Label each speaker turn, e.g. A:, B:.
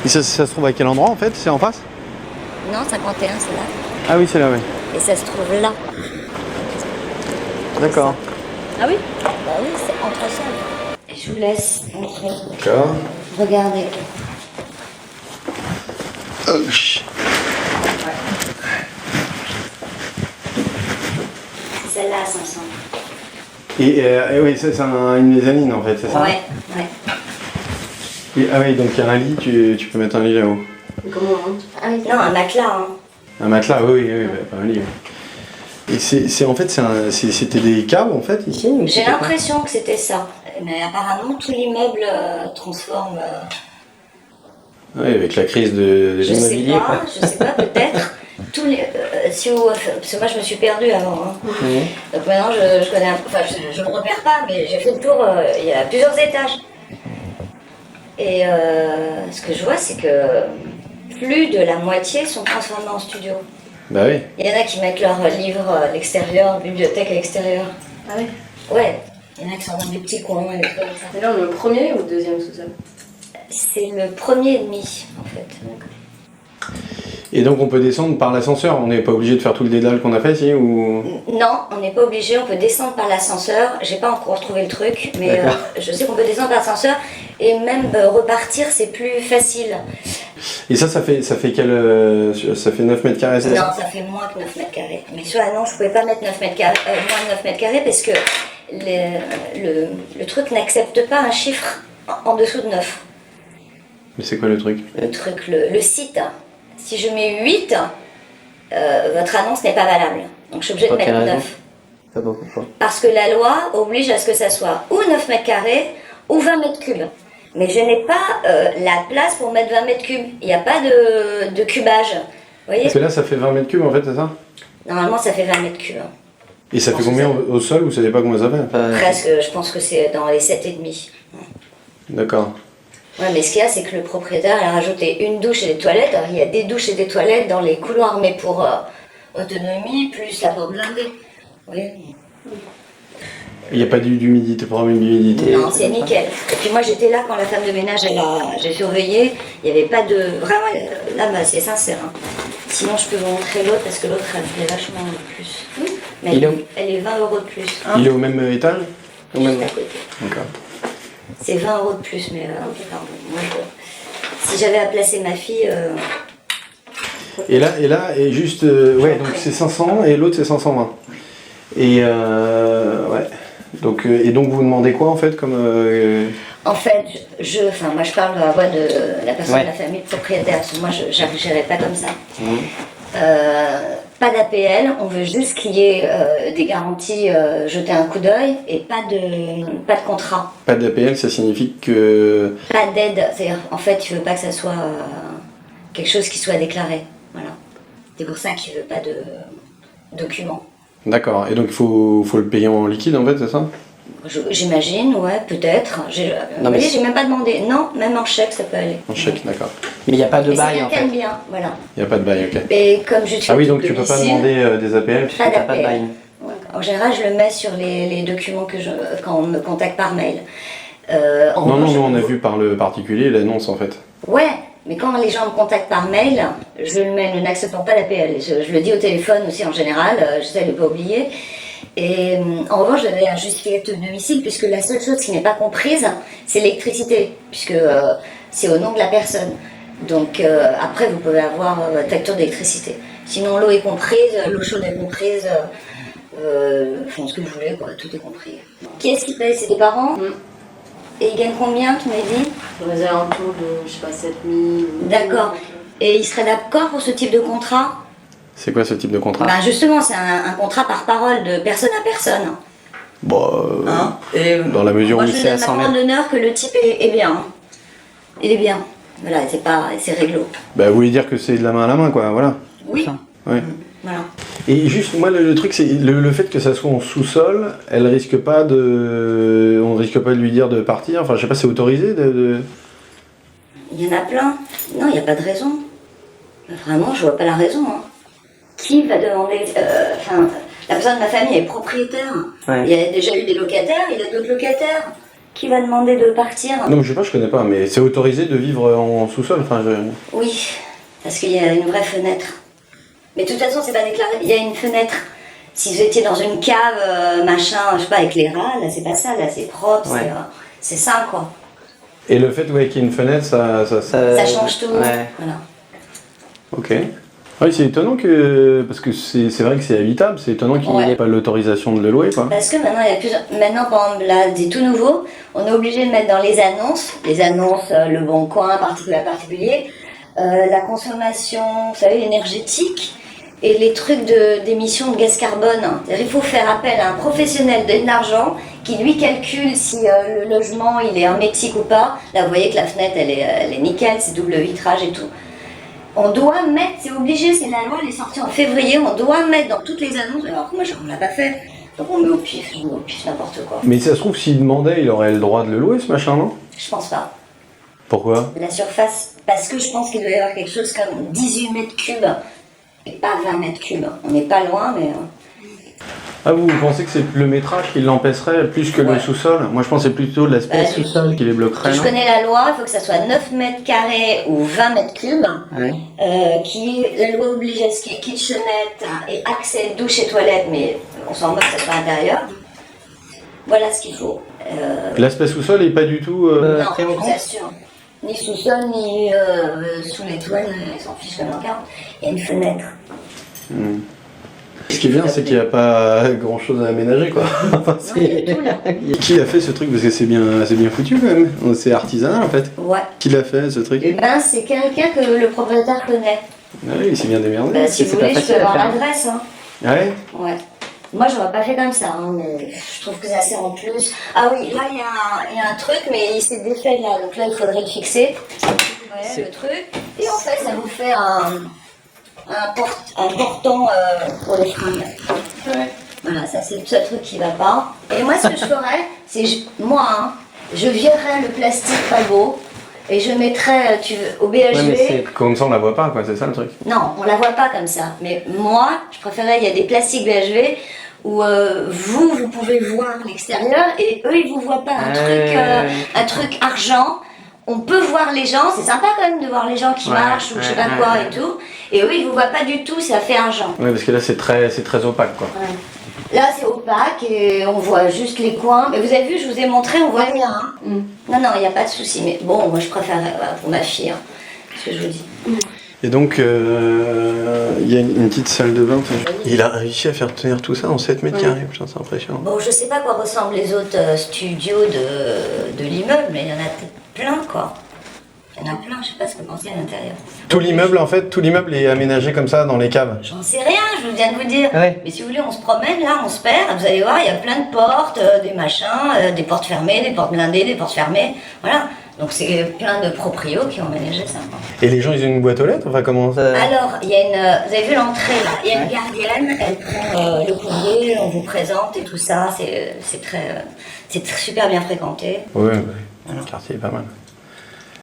A: Et ça se trouve à quel endroit en fait? C'est en face?
B: Non, 51, c'est là.
A: Ah oui, c'est là, oui.
B: Et ça se trouve là.
A: D'accord.
B: Ah oui? Bah oui, c'est entre ça. Et je vous laisse montrer.
A: D'accord.
B: Regardez. C'est celle-là à 500.
A: Et oui, c'est une mezzanine en fait, c'est ça?
B: Ouais.
A: Et, ah oui, donc il y a un lit, tu peux mettre un lit là-haut.
B: Comment on monte? Ah oui, non, un matelas. Hein.
A: Un matelas, oui, pas un lit. Et c'était des caves en fait ici?
B: J'ai l'impression que c'était ça. Mais apparemment, tout l'immeuble transforme.
A: Oui, avec la crise de l'immobilier.
B: Je sais pas, peut-être. Parce que moi je me suis perdue avant. Hein. Donc maintenant je connais enfin je ne repère pas, mais j'ai fait le tour, il y a plusieurs étages. Et ce que je vois, c'est que plus de la moitié sont transformés en studio.
A: Bah oui.
B: Il y en a qui mettent leurs livres à l'extérieur, bibliothèque à l'extérieur.
C: Ah oui?
B: Ouais, il y en a qui sont dans des petits coins et des trucs comme ça.
C: C'est là le premier ou le deuxième sous-sol?
B: C'est le premier et demi en fait.
A: Et donc on peut descendre par l'ascenseur, on n'est pas obligé de faire tout le dédale qu'on a fait ici ou...
B: Non, on n'est pas obligé, on peut descendre par l'ascenseur. J'ai pas encore trouvé le truc, mais je sais qu'on peut descendre par l'ascenseur et même repartir c'est plus facile.
A: Et ça fait ça fait 9 mètres carrés, c'est ça?
B: Non, ça fait moins que 9 mètres carrés. Mais soit non, je pouvais pas mettre 9 mètres carrés, moins de 9 mètres carrés parce que le truc n'accepte pas un chiffre en dessous de 9.
A: Mais c'est quoi le truc?
B: Le truc, le site. Si je mets 8, votre annonce n'est pas valable. Donc je suis obligée de mettre 9.
D: Ça va pourquoi?
B: Parce que la loi oblige à ce que ça soit ou 9 mètres carrés ou 20 mètres cubes. Mais je n'ai pas la place pour mettre 20 mètres cubes. Il n'y a pas de cubage. Vous voyez?
A: Parce que là ça fait 20 mètres cubes en fait, c'est ça?
B: Normalement ça fait 20 mètres cubes.
A: Et ça fait combien au sol? Vous savez pas combien ça fait?
B: Presque, je pense que c'est dans les 7,5.
A: D'accord.
B: Ouais, mais ce qu'il y a, c'est que le propriétaire a rajouté une douche et des toilettes. Alors, il y a des douches et des toilettes dans les couloirs, mais pour autonomie, plus la porte blindée. Oui.
A: Il n'y a pas d'humidité, problème d'humidité?
B: Non, c'est nickel. Et puis moi, j'étais là quand la femme de ménage, j'ai surveillé. Il n'y avait pas de... Vraiment, là, bah, c'est sincère. Hein. Sinon, je peux vous montrer l'autre, parce que l'autre, elle est vachement plus. Mais elle est 20 € de plus. Hein.
A: Il est au même étage?
B: Au même côté.
A: D'accord.
B: C'est 20 € de plus, mais pardon. Moi, si j'avais à placer ma fille...
A: Et là, juste... ouais, donc c'est 500 et l'autre c'est 520. Et ouais. Donc, et donc vous demandez quoi en fait comme...
B: En fait, moi je parle à la voix de la personne de la famille propriétaire, parce que moi je n'arriverai pas comme ça. Pas d'APL, on veut juste qu'il y ait des garanties, jeter un coup d'œil et pas de contrat.
A: Pas d'APL, ça signifie que...
B: Pas d'aide, c'est-à-dire en fait il veut pas que ça soit quelque chose qui soit déclaré. Voilà. C'est pour ça qu'il veut pas de documents.
A: D'accord, et donc il faut le payer en liquide en fait, c'est ça?
B: J'imagine, ouais, peut-être. J'ai même pas demandé. Non, même en chèque, ça peut aller.
A: En chèque, d'accord.
D: Mais il n'y a pas de bail en fait.
B: Bien, voilà.
A: Il n'y a pas de bail, ok.
B: Et comme je
A: ah oui, donc tu peux pas demander des APL
B: pas
D: t'as pas de bail.
B: En général, je le mets sur les documents quand on me contacte par mail.
A: Non, nous on a vu par le particulier l'annonce en fait.
B: Ouais, mais quand les gens me contactent par mail, je le mets, nous n'acceptons pas l'APL. Je le dis au téléphone aussi en général, j'essaie de ne pas oublier. Et en revanche, je donne un justificatif de domicile, puisque la seule chose qui n'est pas comprise, c'est l'électricité, puisque c'est au nom de la personne. Donc après, vous pouvez avoir votre facture d'électricité. Sinon, l'eau est comprise, l'eau chaude est comprise, ce que vous voulez, quoi, tout est compris. Qui est-ce qui paye? C'est tes parents? Et ils gagnent combien, tu m'as dit?
C: Aux alentours de, je sais pas, 7000.
B: D'accord. Et ils seraient d'accord pour ce type de contrat?
A: C'est quoi ce type de contrat?
B: Ben justement, c'est un contrat par parole, de personne à personne.
A: Bon,
B: Hein
A: dans la mesure où c'est à 100
B: Moi, je donne ma parole d'honneur que le type est bien. Hein. Il est bien. Voilà, c'est réglo.
A: Bah, vous voulez dire que c'est de la main à la main, quoi, voilà.
B: Oui.
A: Ouais.
B: Voilà.
A: Et juste, moi, le truc, c'est le fait que ça soit en sous-sol, on risque pas de lui dire de partir. Enfin, je sais pas, c'est autorisé
B: Il y en a plein. Non, il n'y a pas de raison. Vraiment, je vois pas la raison. Hein. Qui va demander... la personne de ma famille est propriétaire.
D: Ouais.
B: Il y a déjà eu des locataires, il y a d'autres locataires. Qui va demander de partir?
A: Non, je sais pas, je connais pas, mais c'est autorisé de vivre en sous-sol, enfin,
B: Oui, parce qu'il y a une vraie fenêtre. Mais de toute façon, c'est pas déclaré. Il y a une fenêtre. Si vous étiez dans une cave, machin, je sais pas, avec les rats, là c'est pas ça, là c'est propre,
D: Ouais.
B: c'est ça quoi.
A: Et le fait ouais, qu'il y ait une fenêtre, ça...
B: Ça change tout.
D: Ouais.
B: Voilà.
A: Ok. Oui, c'est étonnant que... Parce que c'est vrai que c'est habitable, c'est étonnant qu'il n'y ait
B: Ouais.
A: pas l'autorisation de le louer, quoi.
B: Parce que maintenant, il y a plusieurs... Maintenant, par exemple, là, des tout nouveaux, on est obligé de mettre dans les annonces, Le Bon Coin, particulier à particulier, la consommation, vous savez, énergétique, et les trucs d'émissions de gaz carbone. C'est-à-dire, il faut faire appel à un professionnel de l'argent qui lui calcule si le logement il est hermétique ou pas. Là, vous voyez que la fenêtre elle est nickel, c'est double vitrage et tout. On doit mettre, c'est obligé, c'est la loi, elle est sortie en février, on doit mettre dans toutes les annonces, alors que moi on l'a pas fait. Donc on met au pif, n'importe quoi.
A: Mais ça se trouve, s'il demandait, il aurait le droit de le louer, ce machin, non?
B: Je pense pas.
A: Pourquoi?
B: La surface, parce que je pense qu'il doit y avoir quelque chose comme 18 mètres cubes, et pas 20 mètres cubes. On n'est pas loin, mais...
A: Ah, vous pensez que c'est le métrage qui l'empêcherait plus que le
B: Ouais.
A: sous-sol? Moi, je pense que c'est plutôt l'aspect sous-sol qui les bloquerait,
B: Je
A: non?
B: connais la loi, il faut que ça soit 9 mètres carrés ou 20 mètres cubes.
D: Ouais.
B: La loi oblige à ce qu'il y ait kitchenette et accès douche et toilette, mais on s'en va que ça soit à l'intérieur. Voilà ce qu'il faut.
A: L'aspect sous-sol est pas du tout...
B: Non,
D: pris en
B: je vous
D: compte
B: assure. Ni sous-sol, ni sous les toiles, ils s'en fichent comme un quart. Il y a une fenêtre.
A: Ce qui est bien, c'est qu'il n'y a pas grand-chose à aménager, quoi. Enfin,
B: Non, il y a tout là.
A: Qui a fait ce truc? Parce que c'est bien foutu, quand même. C'est artisanal, en fait.
B: Ouais.
A: Qui l'a fait, ce truc?
B: Eh ben, c'est quelqu'un que le propriétaire connaît.
A: Ah oui, il s'est bien démerdé.
B: Bah, si
D: c'est
B: vous
D: pas
B: voulez, je
D: facile
B: peux
D: à
B: avoir
D: faire.
B: l'adresse. Hein.
A: Ouais.
B: Ouais. Moi, j'aurais pas fait comme ça, hein, mais je trouve que c'est assez en plus. Ah oui, là, il y a un truc, mais il s'est défait là, donc là, il faudrait le fixer. Ouais, le truc. Et en fait, ça vous fait un portant pour les fringues.
C: Ouais.
B: Voilà, ça, c'est le seul truc qui va pas. Et moi, ce que je ferais, c'est, je virerais le plastique pas beau, et je mettrais, au BHV...
D: Ouais, mais c'est-
A: Comme ça, on la voit pas, quoi. C'est ça, le truc.
B: Non, on la voit pas comme ça. Mais moi, je préférais, il y a des plastiques BHV où vous pouvez voir l'extérieur et eux, ils vous voient pas. Un truc argent. On peut voir les gens, c'est sympa quand même de voir les gens qui marchent ou je sais pas quoi et tout. Et eux, ils vous voient pas du tout, ça fait argent.
A: Ouais, parce que là, c'est très opaque, quoi.
B: Ouais. Là, c'est opaque et on voit juste les coins. Mais vous avez vu, je vous ai montré, on voit rien. Hein. Non, il n'y a pas de souci. Mais bon, moi, je préférerais pour ma fille, hein, ce que je vous dis.
A: Et donc, il y a une petite salle de bain. Il a réussi à faire tenir tout ça en 7 mètres carrés. Putain, c'est impressionnant.
B: Bon, je sais pas à quoi ressemblent les autres studios de l'immeuble, mais il y en a plein, quoi. Il y en a plein, je sais pas ce que penser à l'intérieur.
A: Tout l'immeuble, en fait, tout l'immeuble est aménagé comme ça dans les caves.
B: J'en sais rien, je viens de vous dire.
D: Ouais.
B: Mais si vous voulez, on se promène, là, on se perd. Vous allez voir, il y a plein de portes, des machins, des portes fermées, des portes blindées, des portes fermées. Voilà. Donc c'est plein de proprios qui ont aménagé ça.
A: Et les gens, ils ont une boîte aux lettres? Enfin, comment ça?
B: Alors, il y a une... Vous avez vu l'entrée, là? Il y a une gardienne, elle prend le courrier, on vous présente et tout ça. C'est super bien fréquenté.
A: Ouais, le quartier est pas mal.